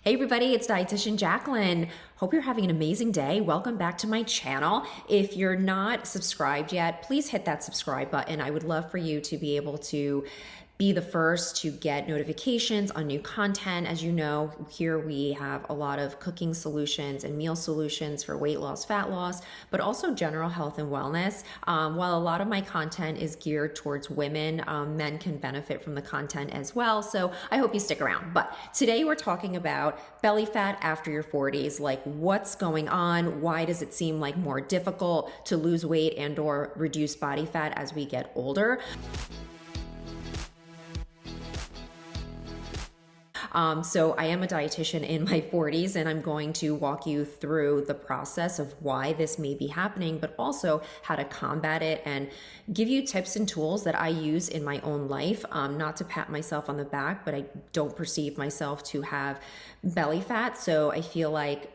Hey everybody, it's Dietitian Jacqueline. Hope you're having an amazing day. Welcome back to my channel. If you're not subscribed yet, please hit that subscribe button. I would love for you to be able to be the first to get notifications on new content. As you know, here we have a lot of cooking solutions and meal solutions for weight loss, fat loss, but also general health and wellness. While a lot of my content is geared towards women, men can benefit from the content as well. So I hope you stick around. But today we're talking about belly fat after your 40s, like what's going on, why does it seem like more difficult to lose weight and or reduce body fat as we get older. So I am a dietitian in my 40s, and I'm going to walk you through the process of why this may be happening, but also how to combat it and give you tips and tools that I use in my own life. Not to pat myself on the back, but I don't perceive myself to have belly fat. So I feel like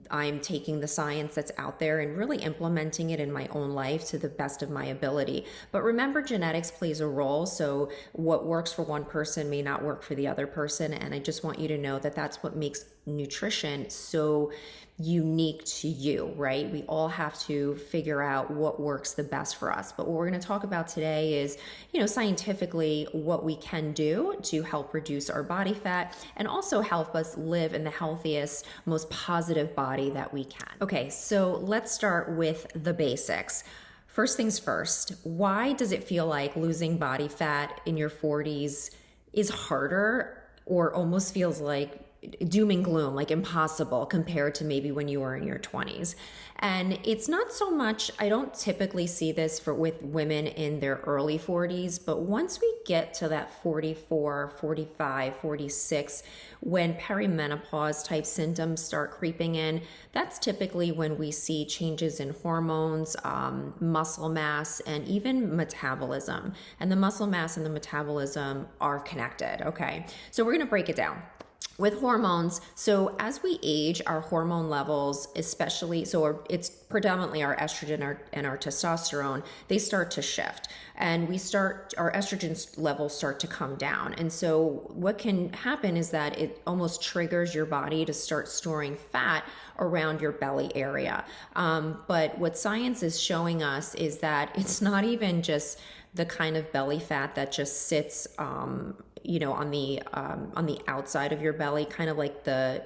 I'm taking the science that's out there and really implementing it in my own life to the best of my ability. But remember, genetics plays a role. So what works for one person may not work for the other person. And I just want you to know that that's what makes nutrition so unique to you, right? We all have to figure out what works the best for us. But what we're going to talk about today is, scientifically what we can do to help reduce our body fat and also help us live in the healthiest, most positive body that we can. Okay, so let's start with the basics. First things first, why does it feel like losing body fat in your 40s is harder or almost feels like doom and gloom, like impossible compared to maybe when you were in your 20s? And it's not so much, I don't typically see this with women in their early 40s, but once we get to that 44, 45, 46, when perimenopause type symptoms start creeping in, that's typically when we see changes in hormones, muscle mass, and even metabolism. And the muscle mass and the metabolism are connected, okay? So we're gonna break it down. With hormones, so as we age, our hormone levels, especially, it's predominantly our estrogen and our testosterone, they start to shift. And our estrogen levels start to come down. And so what can happen is that it almost triggers your body to start storing fat around your belly area. But what science is showing us is that it's not even just the kind of belly fat that just sits on the outside of your belly, kind of like have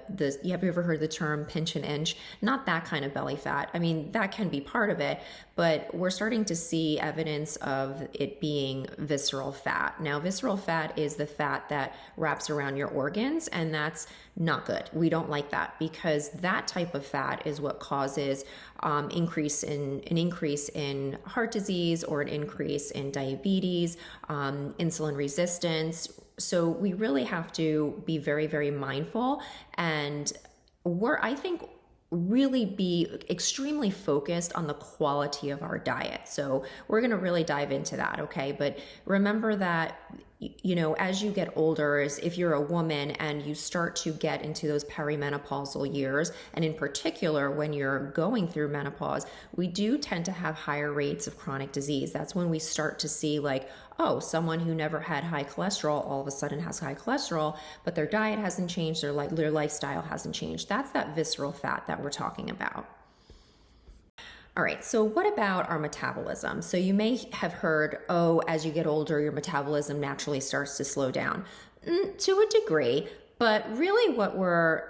you ever heard the term pinch an inch? Not that kind of belly fat. I mean, that can be part of it, but we're starting to see evidence of it being visceral fat. Now, visceral fat is the fat that wraps around your organs, and that's not good. We don't like that because that type of fat is what causes an increase in heart disease or an increase in diabetes, insulin resistance. So we really have to be very, very mindful, and I think really be extremely focused on the quality of our diet. So we're going to really dive into that, okay? But remember that as you get older, if you're a woman and you start to get into those perimenopausal years, and in particular when you're going through menopause, we do tend to have higher rates of chronic disease. That's when we start to see someone who never had high cholesterol all of a sudden has high cholesterol, but their diet hasn't changed, their lifestyle hasn't changed. That's that visceral fat that we're talking about. All right, so what about our metabolism? So you may have heard, as you get older, your metabolism naturally starts to slow down. To a degree, but really what we're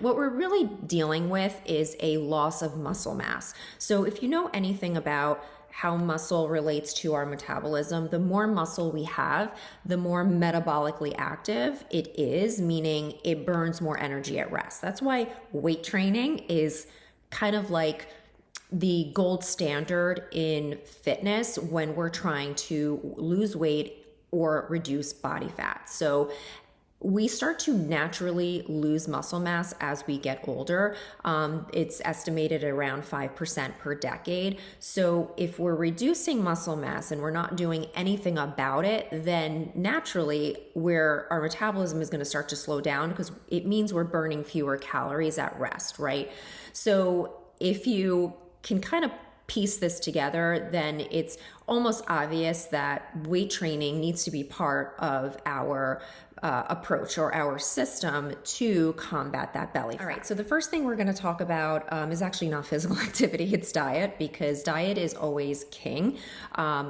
really dealing with is a loss of muscle mass. So if you know anything about how muscle relates to our metabolism, the more muscle we have, the more metabolically active it is, meaning it burns more energy at rest. That's why weight training is kind of like the gold standard in fitness when we're trying to lose weight or reduce body fat. So we start to naturally lose muscle mass as we get older. It's estimated around 5% per decade. So if we're reducing muscle mass and we're not doing anything about it, then naturally our metabolism is going to start to slow down because it means we're burning fewer calories at rest, right? So if you can kind of piece this together, then it's almost obvious that weight training needs to be part of our approach or our system to combat that belly fat. All right, so the first thing we're going to talk about is actually not physical activity, it's diet, because diet is always king.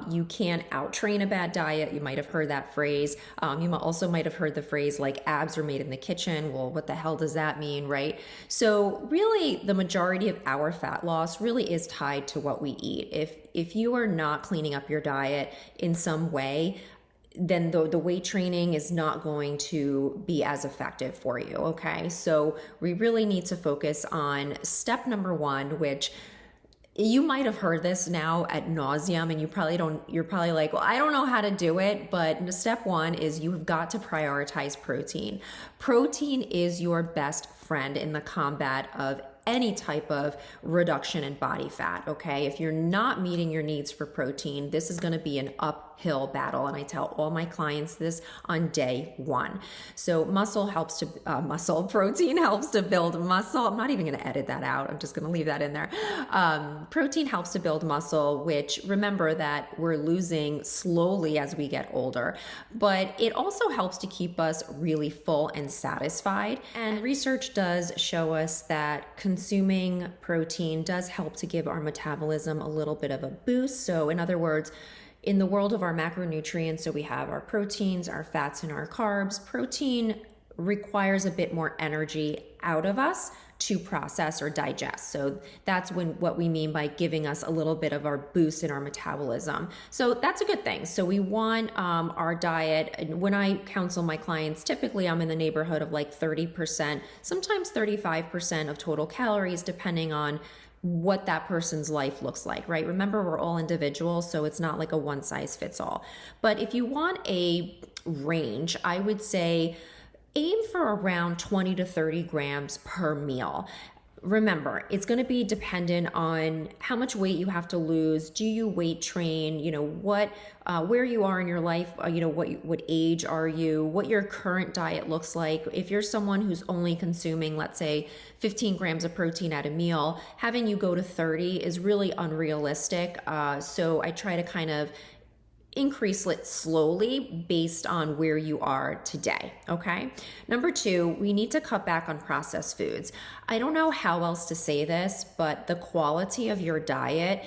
You can't out-train a bad diet. You might have heard that phrase. You also might have heard the phrase like abs are made in the kitchen. Well, what the hell does that mean, right? So really the majority of our fat loss really is tied to what we eat. If you are not cleaning up your diet in some way, then the weight training is not going to be as effective for you, okay? So we really need to focus on step number one, which you might have heard this now ad nauseum, and you're probably like, well, I don't know how to do it, but step one is you've got to prioritize protein. Protein is your best friend in the combat of any type of reduction in body fat, okay? If you're not meeting your needs for protein, this is gonna be an uphill battle, and I tell all my clients this on day one. So protein helps to build muscle. I'm not even gonna edit that out. I'm just gonna leave that in there. Protein helps to build muscle, which remember that we're losing slowly as we get older, but it also helps to keep us really full and satisfied. And research does show us that consuming protein does help to give our metabolism a little bit of a boost. So in other words, in the world of our macronutrients, so we have our proteins, our fats, and our carbs, protein requires a bit more energy out of us to process or digest. So that's what we mean by giving us a little bit of our boost in our metabolism. So that's a good thing. So we want our diet, and when I counsel my clients, typically I'm in the neighborhood of like 30%, sometimes 35% of total calories, depending on what that person's life looks like, right? Remember, we're all individuals, so it's not like a one size fits all. But if you want a range, I would say aim for around 20 to 30 grams per meal. Remember, it's going to be dependent on how much weight you have to lose. Do you weight train? Where you are in your life, what age are you, what your current diet looks like. If you're someone who's only consuming, let's say, 15 grams of protein at a meal, having you go to 30 is really unrealistic. So I try to kind of increase it slowly based on where you are today, okay? Number two, we need to cut back on processed foods. I don't know how else to say this, but the quality of your diet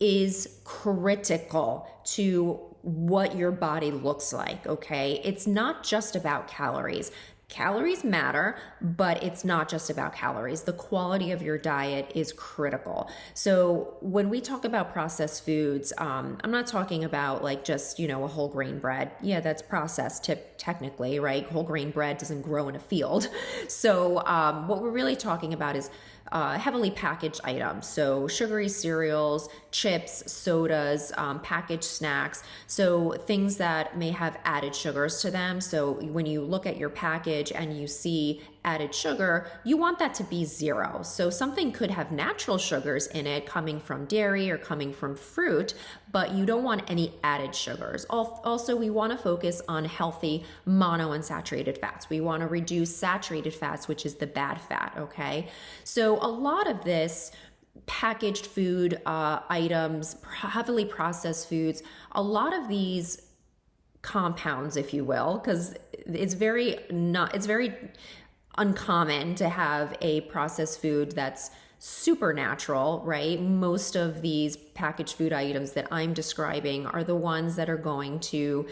is critical to what your body looks like, okay? It's not just about calories. Calories matter, but it's not just about calories. The quality of your diet is critical. So when we talk about processed foods, I'm not talking about like just, a whole grain bread. Yeah, that's processed technically, right? Whole grain bread doesn't grow in a field. So what we're really talking about is heavily packaged items. So sugary cereals, chips, sodas, packaged snacks. So things that may have added sugars to them. So when you look at your package and you see added sugar, you want that to be 0. So something could have natural sugars in it coming from dairy or coming from fruit, but you don't want any added sugars. Also, we want to focus on healthy monounsaturated fats. We want to reduce saturated fats, which is the bad fat, okay? So a lot of this packaged food items, heavily processed foods, a lot of these compounds, if you will, because it's very uncommon to have a processed food that's super natural, right? Most of these packaged food items that I'm describing are the ones that are going to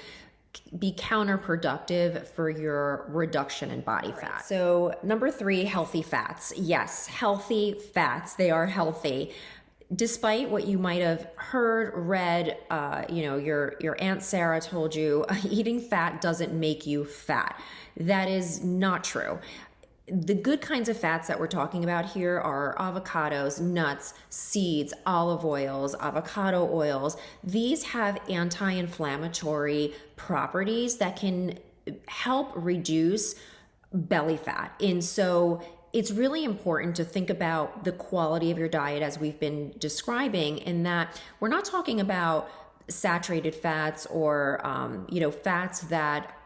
be counterproductive for your reduction in body fat. So number 3, healthy fats. Yes, healthy fats, they are healthy. Despite what you might have heard, read, your Aunt Sarah told you, eating fat doesn't make you fat. That is not true. The good kinds of fats that we're talking about here are avocados, nuts, seeds, olive oils, avocado oils. These have anti-inflammatory properties that can help reduce belly fat. And so it's really important to think about the quality of your diet as we've been describing, in that we're not talking about saturated fats or, fats that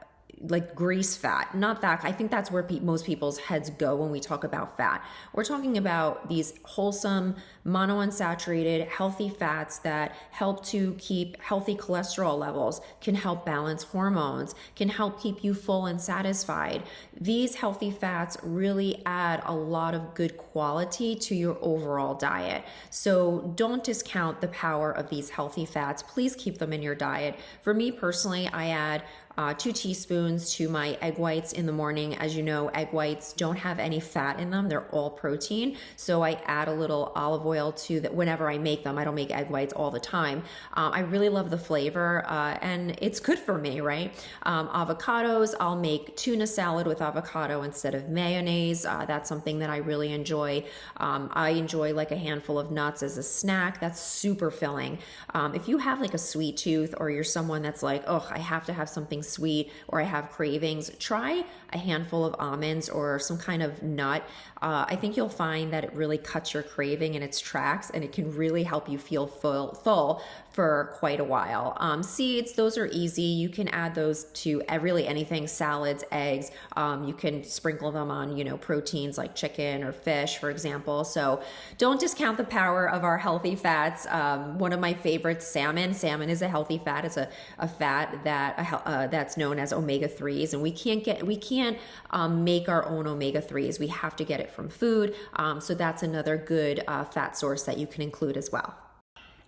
like grease fat, not that. I think that's where most people's heads go when we talk about fat. We're talking about these wholesome, monounsaturated, healthy fats that help to keep healthy cholesterol levels, can help balance hormones, can help keep you full and satisfied. These healthy fats really add a lot of good quality to your overall diet. So don't discount the power of these healthy fats. Please keep them in your diet. For me personally, I add 2 teaspoons to my egg whites in the morning. As you know, egg whites don't have any fat in them. They're all protein. So I add a little olive oil to that whenever I make them. I don't make egg whites all the time. I really love the flavor and it's good for me, right? Avocados, I'll make tuna salad with avocado instead of mayonnaise. That's something that I really enjoy. I enjoy like a handful of nuts as a snack. That's super filling. If you have like a sweet tooth or you're someone that's like, oh, I have to have something sweet or I have cravings, try a handful of almonds or some kind of nut. I think you'll find that it really cuts your craving in its tracks and it can really help you feel full for quite a while. Seeds, those are easy. You can add those to really anything, salads, eggs. You can sprinkle them on, proteins like chicken or fish, for example. So don't discount the power of our healthy fats. One of my favorites, salmon. Salmon is a healthy fat. It's a fat that's known as omega-3s, and we can't make our own omega-3s. We have to get it from food. So that's another good fat source that you can include as well.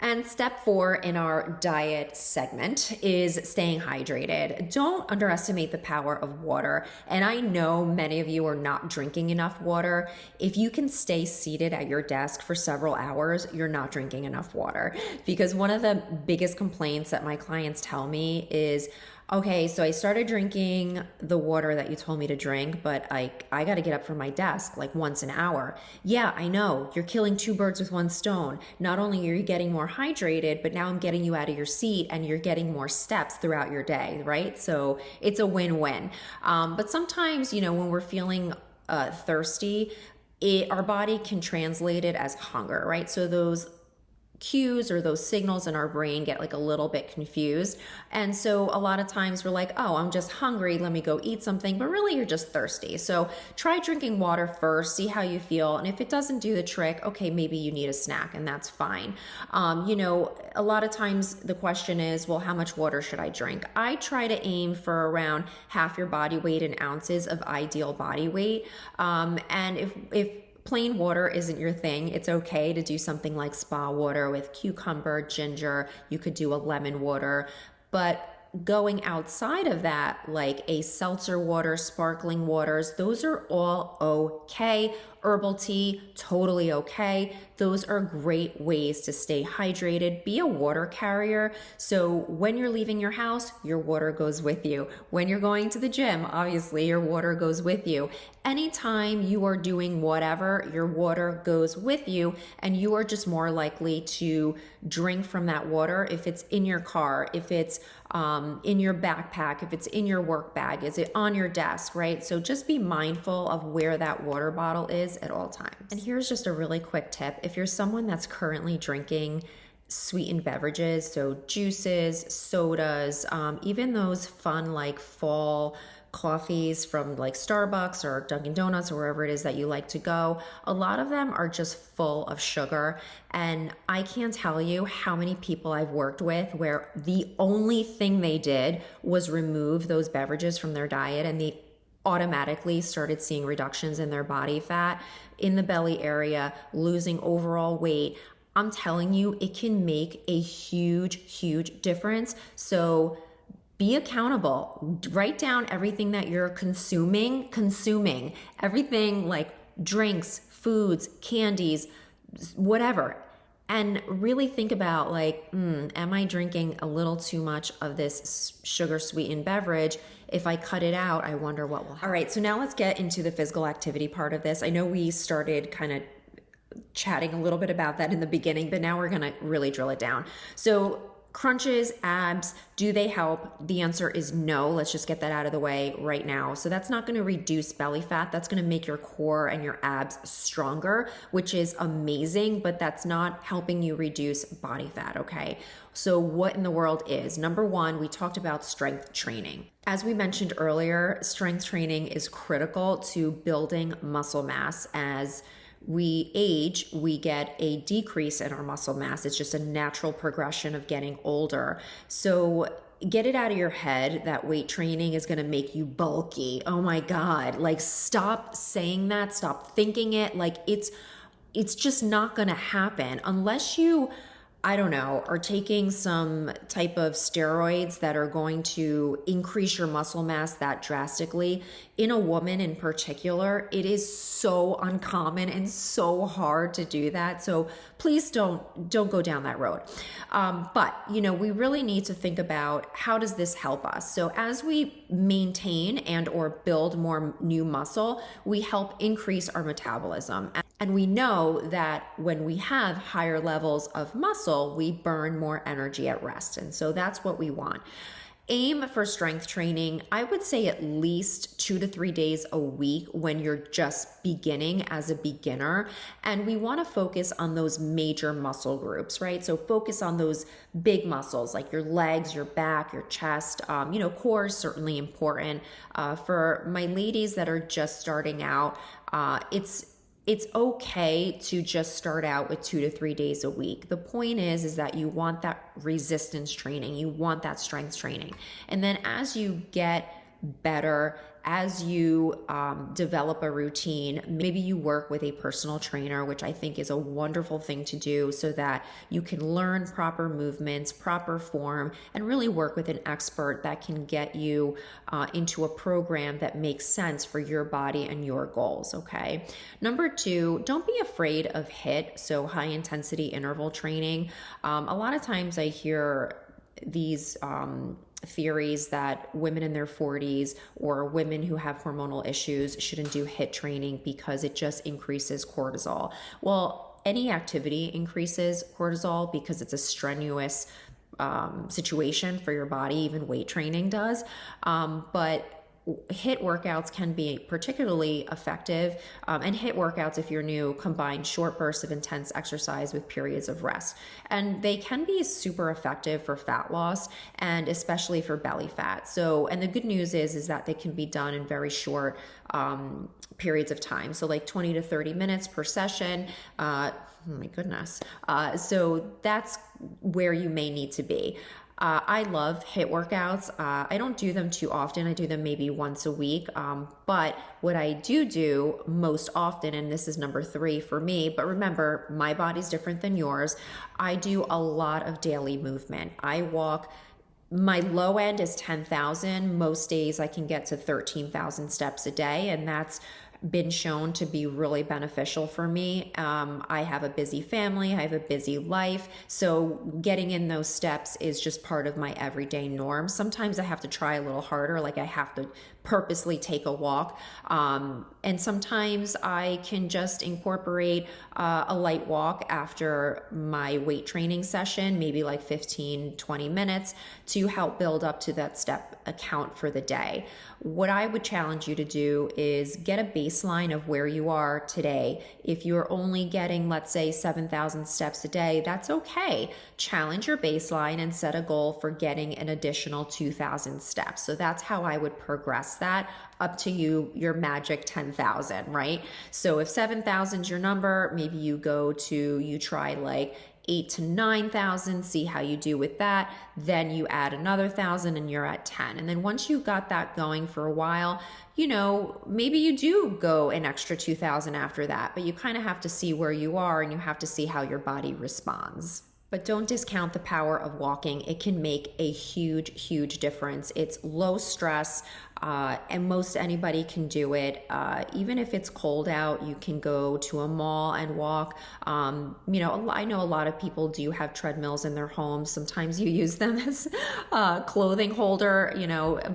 And step 4 in our diet segment is staying hydrated. Don't underestimate the power of water. And I know many of you are not drinking enough water. If you can stay seated at your desk for several hours, you're not drinking enough water. Because one of the biggest complaints that my clients tell me is, okay, so I started drinking the water that you told me to drink, but I got to get up from my desk like once an hour. Yeah, I know. You're killing 2 birds with 1 stone. Not only are you getting more hydrated, but now I'm getting you out of your seat and you're getting more steps throughout your day, right? So it's a win-win. But sometimes, when we're feeling thirsty, our body can translate it as hunger, right? So those cues or those signals in our brain get like a little bit confused. And so a lot of times we're like, oh, I'm just hungry, let me go eat something, but really you're just thirsty. So try drinking water first, see how you feel. And if it doesn't do the trick, okay, maybe you need a snack and that's fine. A lot of times the question is, well, how much water should I drink? I try to aim for around half your body weight in ounces of ideal body weight. And if plain water isn't your thing, it's okay to do something like spa water with cucumber, ginger. You could do a lemon water, but going outside of that, like a seltzer water, sparkling waters, those are all okay. Herbal tea, totally okay. Those are great ways to stay hydrated. Be a water carrier. So when you're leaving your house, your water goes with you. When you're going to the gym, obviously your water goes with you. Anytime you are doing whatever, your water goes with you, and you are just more likely to drink from that water if it's in your car, if it's in your backpack, if it's in your work bag, is it on your desk, right? So just be mindful of where that water bottle is at all times. And here's just a really quick tip. If you're someone that's currently drinking sweetened beverages, so juices, sodas, even those fun like fall coffees from like Starbucks or Dunkin' Donuts or wherever it is that you like to go, a lot of them are just full of sugar. And I can't tell you how many people I've worked with where the only thing they did was remove those beverages from their diet, and they automatically started seeing reductions in their body fat, in the belly area, losing overall weight. I'm telling you, it can make a huge, huge difference. So be accountable. Write down everything that you're consuming, everything like drinks, foods, candies, whatever. And really think about like, am I drinking a little too much of this sugar sweetened beverage? If I cut it out, I wonder what will happen. All right, so now let's get into the physical activity part of this. I know we started kind of chatting a little bit about that in the beginning, but now we're gonna really drill it down. So Crunches, abs, do they help? The answer is no. Let's just get that out of the way right now. So that's not going to reduce belly fat. That's going to make your core and your abs stronger, which is amazing, but that's not helping you reduce body fat, okay? So what in the world is? Number one, we talked about strength training. As we mentioned earlier, strength training is critical to building muscle mass. As we age, we get a decrease in our muscle mass. It's just a natural progression of getting older. So get it out of your head that weight training is going to make you bulky. Oh my God. Like, stop saying that. Stop thinking it. Like, it's just not going to happen unless you, I don't know, are taking some type of steroids that are going to increase your muscle mass that drastically. In a woman in particular, it is so uncommon and so hard to do that. So please don't go down that road. But we really need to think about, how does this help us? So as we maintain and or build more new muscle, we help increase our metabolism. And we know that when we have higher levels of muscle, we burn more energy at rest. And so that's what we want. Aim for strength training, I would say at least 2 to 3 days a week when you're just beginning as a beginner. And we want to focus on those major muscle groups, right? So focus on those big muscles like your legs, your back, your chest. Core is certainly important. For my ladies that are just starting out, it's okay to just start out with 2 to 3 days a week. The point is that you want that resistance training. You want that strength training. And then as you get better, as you develop a routine, maybe you work with a personal trainer, which I think is a wonderful thing to do so that you can learn proper movements, proper form, and really work with an expert that can get you into a program that makes sense for your body and your goals, okay? Number two, don't be afraid of HIIT, so high intensity interval training. A lot of times I hear these theories that women in their 40s or women who have hormonal issues shouldn't do HIIT training because it just increases cortisol. Well, any activity increases cortisol because it's a strenuous situation for your body. Even weight training does. But HIIT workouts can be particularly effective, and HIIT workouts, if you're new, combine short bursts of intense exercise with periods of rest. And they can be super effective for fat loss and especially for belly fat. So, and the good news is that they can be done in very short periods of time. So like 20 to 30 minutes per session. Oh my goodness. So that's where you may need to be. I love HIIT workouts. I don't do them too often. I do them maybe once a week. But what I do most often, and this is number 3 for me, but remember, my body's different than yours. I do a lot of daily movement. I walk. My low end is 10,000. Most days I can get to 13,000 steps a day, and that's been shown to be really beneficial for me. I have a busy family, I have a busy life, so getting in those steps is just part of my everyday norm. Sometimes I have to try a little harder, like I have to purposely take a walk, and sometimes I can just incorporate a light walk after my weight training session, maybe like 15-20 minutes, to help build up to that step count for the day. What I would challenge you to do is get a baseline of where you are today. If you're only getting, let's say, 7,000 steps a day, that's okay. Challenge your baseline and set a goal for getting an additional 2,000 steps. So that's how I would progress that up to your magic 10,000, right? So if 7,000 is your number, maybe you try like 8,000 to 9,000, see how you do with that. Then you add another 1,000 and you're at 10. And then once you got that going for a while, maybe you do go an extra 2,000 after that, but you kind of have to see where you are and you have to see how your body responds. But don't discount the power of walking. It can make a huge, huge difference. It's low stress, and most anybody can do it. Even if it's cold out, you can go to a mall and walk. I know a lot of people do have treadmills in their homes. Sometimes you use them as a clothing holder,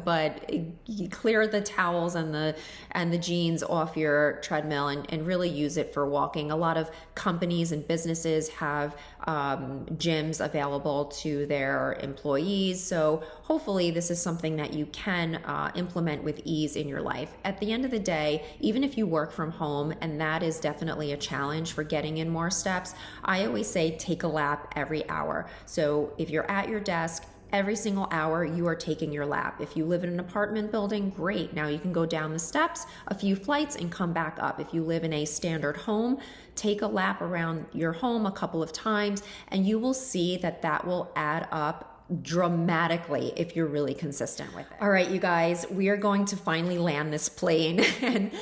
but you clear the towels and the jeans off your treadmill and really use it for walking. A lot of companies and businesses have gyms available to their employees. So hopefully this is something that you can implement with ease in your life. At the end of the day, even if you work from home, and that is definitely a challenge for getting in more steps, I always say take a lap every hour. So if you're at your desk, every single hour you are taking your lap. If you live in an apartment building, great. Now you can go down the steps, a few flights, and come back up. If you live in a standard home, take a lap around your home a couple of times, and you will see that that will add up dramatically if you're really consistent with it. All right, you guys, we are going to finally land this plane. And,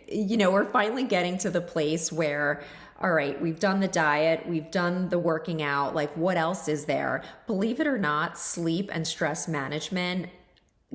we're finally getting to the place where, all right, we've done the diet, we've done the working out, like what else is there? Believe it or not, sleep and stress management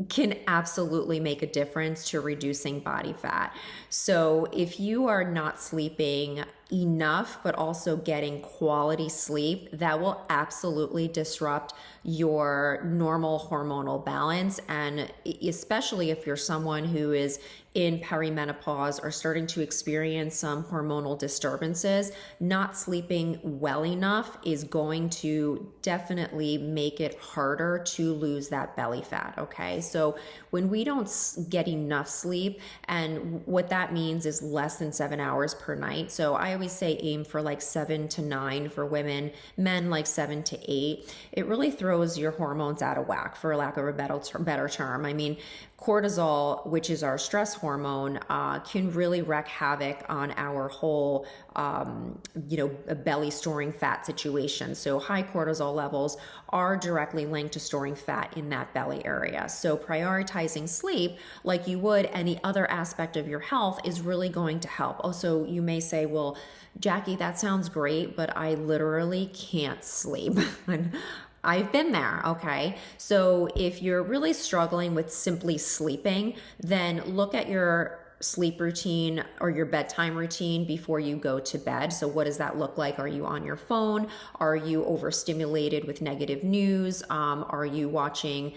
can absolutely make a difference to reducing body fat. So if you are not sleeping enough, but also getting quality sleep, that will absolutely disrupt your normal hormonal balance. And especially if you're someone who is in perimenopause or starting to experience some hormonal disturbances, not sleeping well enough is going to definitely make it harder to lose that belly fat. Okay. So when we don't get enough sleep, and what that means is less than 7 hours per night. So I always say aim for like 7 to 9 for women, men like 7 to 8. It really throws your hormones out of whack, for lack of a better term. I mean, cortisol, which is our stress hormone, can really wreak havoc on our whole, belly storing fat situation. So high cortisol levels are directly linked to storing fat in that belly area. So prioritizing sleep like you would any other aspect of your health is really going to help. Also, you may say, well, Jackie, that sounds great, but I literally can't sleep. I've been there, okay? So if you're really struggling with simply sleeping, then look at your sleep routine or your bedtime routine before you go to bed. So what does that look like? Are you on your phone? Are you overstimulated with negative news? Are you watching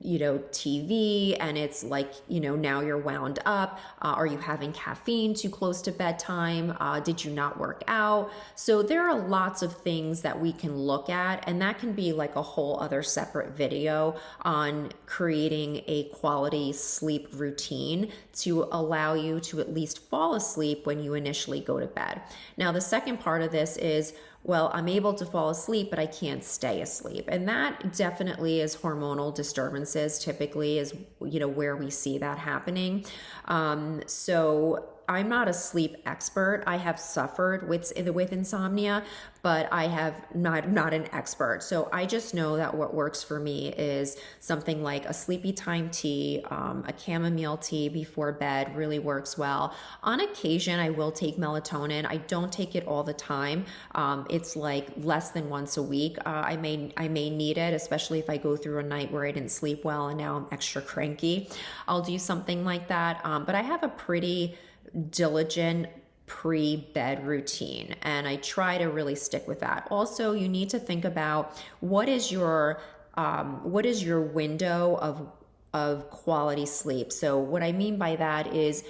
TV and it's like, now you're wound up? Are you having caffeine too close to bedtime? Did you not work out? So there are lots of things that we can look at, and that can be like a whole other separate video on creating a quality sleep routine to allow you to at least fall asleep when you initially go to bed. Now, the second part of this is, well, I'm able to fall asleep, but I can't stay asleep. And that definitely is hormonal disturbances, typically is, where we see that happening. So I'm not a sleep expert. I have suffered with insomnia, but I have not an expert. So I just know that what works for me is something like a sleepy time tea, a chamomile tea before bed really works well. On occasion, I will take melatonin. I don't take it all the time. It's like less than once a week. I may need it, especially if I go through a night where I didn't sleep well and now I'm extra cranky. I'll do something like that. But I have a pretty diligent pre-bed routine, and I try to really stick with that. Also, you need to think about what is your window of quality sleep. So what I mean by that is,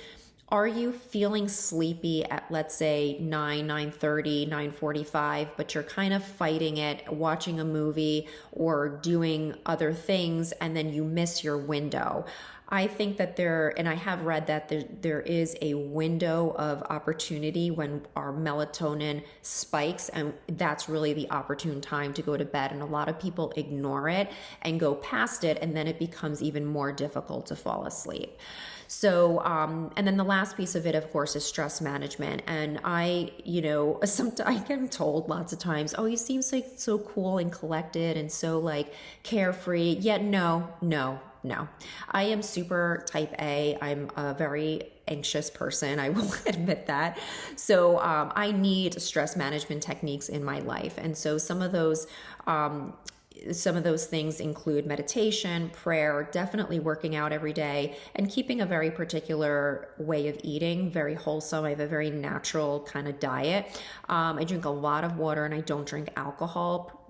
are you feeling sleepy at, let's say, 9:30, 9:45, but you're kind of fighting it, watching a movie or doing other things, and then you miss your window? I think that and I have read that there is a window of opportunity when our melatonin spikes, and that's really the opportune time to go to bed. And a lot of people ignore it and go past it, and then it becomes even more difficult to fall asleep. So, and then the last piece of it, of course, is stress management. And I get told lots of times, oh, you seem so cool and collected and so like carefree. Yet no. I am super type A. I'm a very anxious person. I will admit that. So I need stress management techniques in my life. And so some of those things include meditation, prayer, definitely working out every day, and keeping a very particular way of eating, very wholesome. I have a very natural kind of diet. I drink a lot of water, and I don't drink alcohol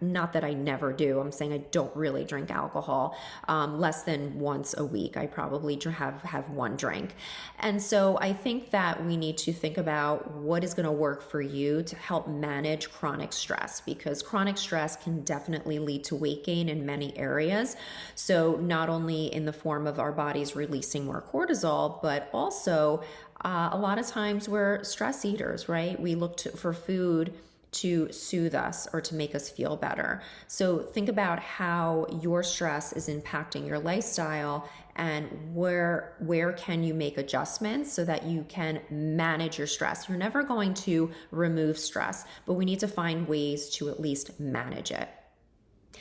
not that I never do. I'm saying I don't really drink alcohol, less than once a week. I probably have one drink. And so I think that we need to think about what is going to work for you to help manage chronic stress, because chronic stress can definitely lead to weight gain in many areas. So not only in the form of our bodies releasing more cortisol, but also a lot of times we're stress eaters, right? We look for food to soothe us or to make us feel better. So think about how your stress is impacting your lifestyle, and where can you make adjustments so that you can manage your stress. You're never going to remove stress, but we need to find ways to at least manage it.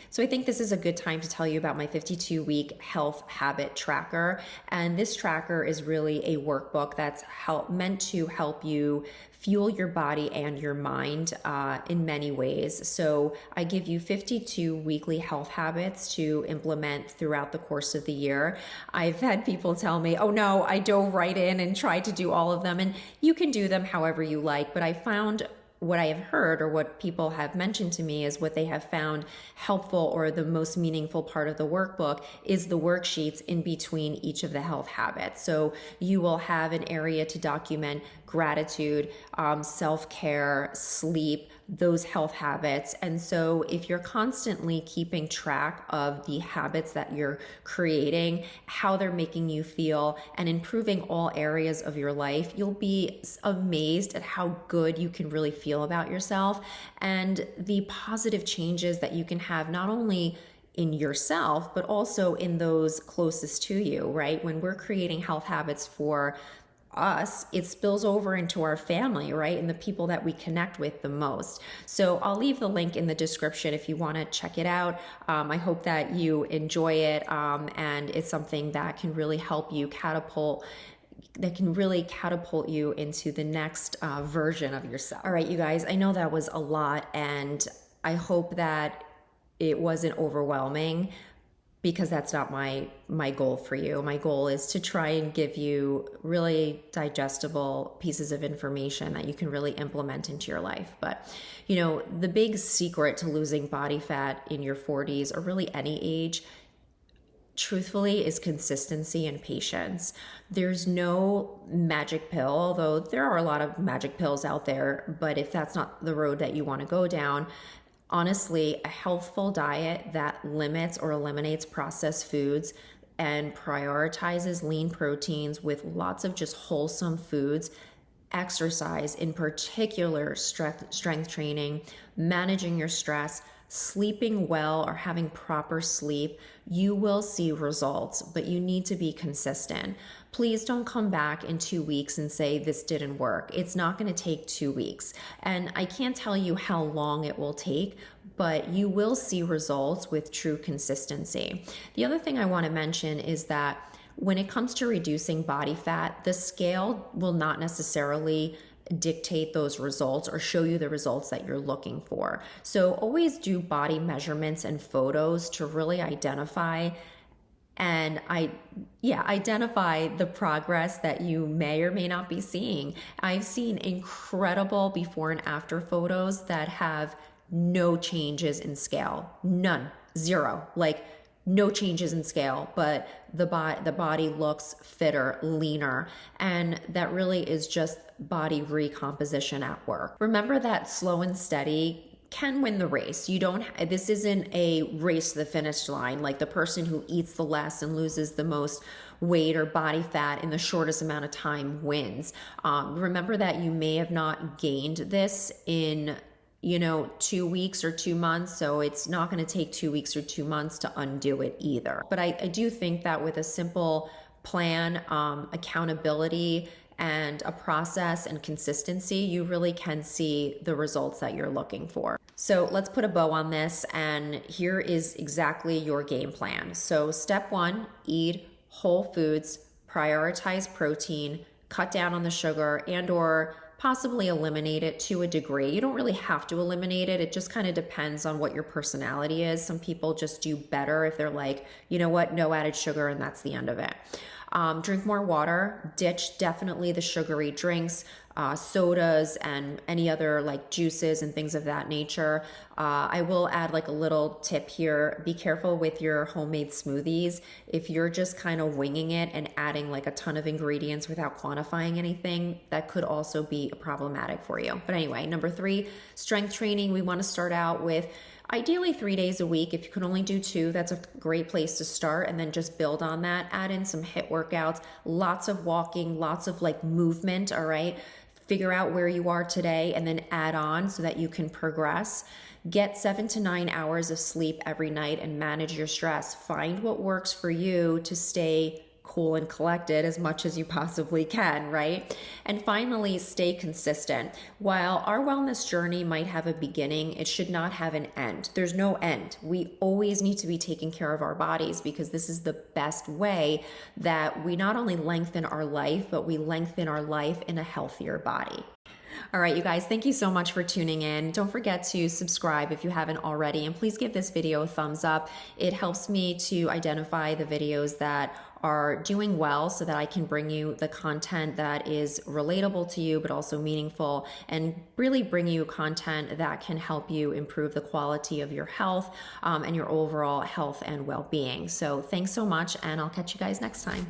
So I think this is a good time to tell you about my 52-week health habit tracker. And this tracker is really a workbook that's meant to help you fuel your body and your mind in many ways. So I give you 52 weekly health habits to implement throughout the course of the year. I've had people tell me, oh no, I dove right in and tried to do all of them. And you can do them however you like, but I found what I have heard, or what people have mentioned to me, is what they have found helpful or the most meaningful part of the workbook is the worksheets in between each of the health habits. So you will have an area to document gratitude, self-care, sleep, those health habits. And so if you're constantly keeping track of the habits that you're creating, how they're making you feel, and improving all areas of your life, you'll be amazed at how good you can really feel about yourself and the positive changes that you can have, not only in yourself, but also in those closest to you, right? When we're creating health habits for us, it spills over into our family, right? And the people that we connect with the most. So I'll leave the link in the description if you want to check it out. I hope that you enjoy it, and it's something that can really help you catapult you into the next version of yourself. All right, you guys, I know that was a lot, and I hope that it wasn't overwhelming, because that's not my goal for you. My goal is to try and give you really digestible pieces of information that you can really implement into your life. But, the big secret to losing body fat in your 40s, or really any age, truthfully, is consistency and patience. There's no magic pill, although there are a lot of magic pills out there. But if that's not the road that you want to go down, honestly, a healthful diet that limits or eliminates processed foods and prioritizes lean proteins with lots of just wholesome foods, exercise, in particular strength training, managing your stress, sleeping well or having proper sleep, you will see results, but you need to be consistent. Please don't come back in 2 weeks and say this didn't work. It's not going to take 2 weeks. And I can't tell you how long it will take, but you will see results with true consistency. The other thing I want to mention is that when it comes to reducing body fat, the scale will not necessarily dictate those results or show you the results that you're looking for. So always do body measurements and photos to really identify the progress that you may or may not be seeing. I've seen incredible before and after photos that have no changes in scale, none, zero, like no changes in scale, but the body looks fitter, leaner, and that really is just body recomposition at work. Remember that slow and steady can win the race. This isn't a race to the finish line, like the person who eats the less and loses the most weight or body fat in the shortest amount of time wins. Remember that you may have not gained this in 2 weeks or 2 months. So it's not going to take 2 weeks or 2 months to undo it either. But I do think that with a simple plan, accountability, and a process and consistency, you really can see the results that you're looking for. So let's put a bow on this, and here is exactly your game plan. So step 1, eat whole foods, prioritize protein, cut down on the sugar, and or possibly eliminate it to a degree. You don't really have to eliminate it. It just kind of depends on what your personality is. Some people just do better if they're like, you know what, no added sugar, and that's the end of it. Drink more water, ditch definitely the sugary drinks, sodas, and any other like juices and things of that nature. I will add like a little tip here. Be careful with your homemade smoothies. If you're just kind of winging it and adding like a ton of ingredients without quantifying anything, that could also be problematic for you. But anyway, number 3, strength training. We want to start out with ideally 3 days a week. If you can only do 2, that's a great place to start, and then just build on that. Add in some HIIT workouts, lots of walking, lots of like movement, all right? Figure out where you are today and then add on so that you can progress. Get 7 to 9 hours of sleep every night and manage your stress. Find what works for you to stay cool and collected as much as you possibly can, right? And finally, stay consistent. While our wellness journey might have a beginning, it should not have an end. There's no end. We always need to be taking care of our bodies because this is the best way that we not only lengthen our life, but we lengthen our life in a healthier body. All right, you guys, thank you so much for tuning in. Don't forget to subscribe if you haven't already, and please give this video a thumbs up. It helps me to identify the videos that are doing well so that I can bring you the content that is relatable to you, but also meaningful, and really bring you content that can help you improve the quality of your health and your overall health and well-being. So thanks so much, and I'll catch you guys next time.